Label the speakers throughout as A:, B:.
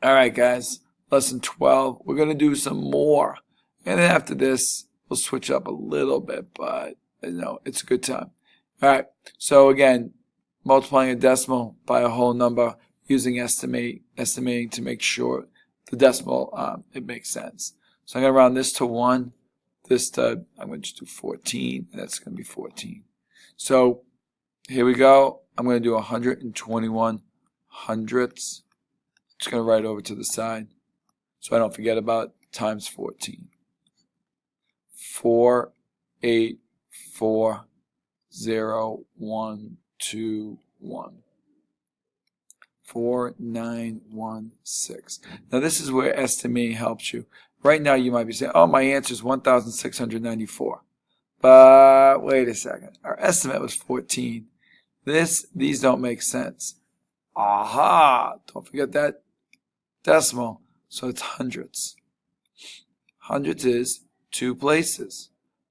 A: All right, guys, lesson 12. We're going to do some more. And then after this, we'll switch up a little bit, but it's a good time. All right, so again, multiplying a decimal by a whole number using estimating to make sure the decimal, it makes sense. So I'm going to round this to 1, I'm going to just do 14, and that's going to be 14. So here we go. I'm going to do 121 hundredths. Just going to write over to the side so I don't forget about times 14. 4, 8, 4, 0, 1, 2, 1. 4, 9, 1, 6. Now this is where estimating helps you. Right now you might be saying, oh, my answer is 1,694. But wait a second. Our estimate was 14. These don't make sense. Aha! Don't forget that decimal. So it's hundredths. Hundredths is 2 places.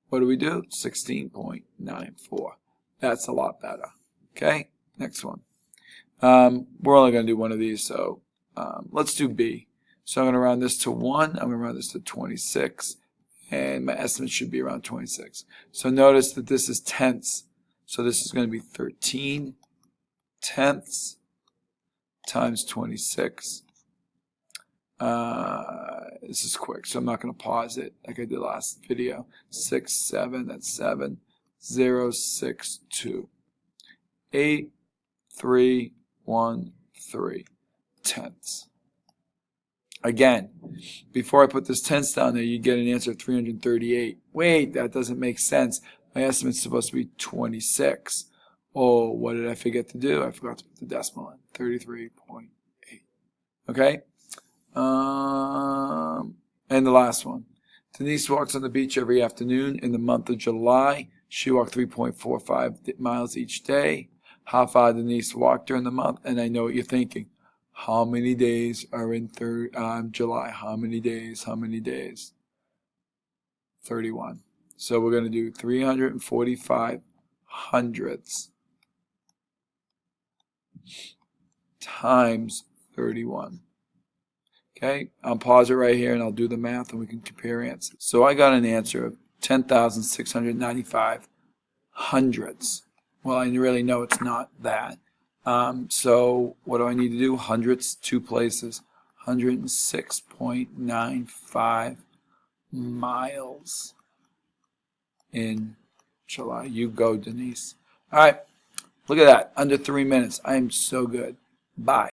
A: What do we do? 16.94. That's a lot better. Okay, next one. We're only going to do one of these, so let's do B. So I'm going to round this to 1. I'm going to round this to 26. And my estimate should be around 26. So notice that this is tenths. So this is going to be 13 tenths times 26. This is quick, so I'm not going to pause it like I did last video. 6, 7, that's 7. 0, 6, 2. 8, 3, 1, 3 tenths. Again, before I put this tenths down there, you get an answer of 338. Wait, that doesn't make sense. My estimate's supposed to be 26. Oh, what did I forget to do? I forgot to put the decimal in. 33.8. Okay? And the last one. Denise walks on the beach every afternoon in the month of July. She walked 3.45 miles each day. How far Denise walked during the month? And I know what you're thinking. How many days are in July? How many days? How many days? 31. So we're going to do 345 hundredths times 31. Okay, I'll pause it right here and I'll do the math and we can compare answers. So I got an answer of 10,695 hundredths. Well, I really know it's not that. So what do I need to do? Hundredths, 2 places. 106.95 miles in July. You go, Denise. All right, look at that. Under 3 minutes. I am so good. Bye.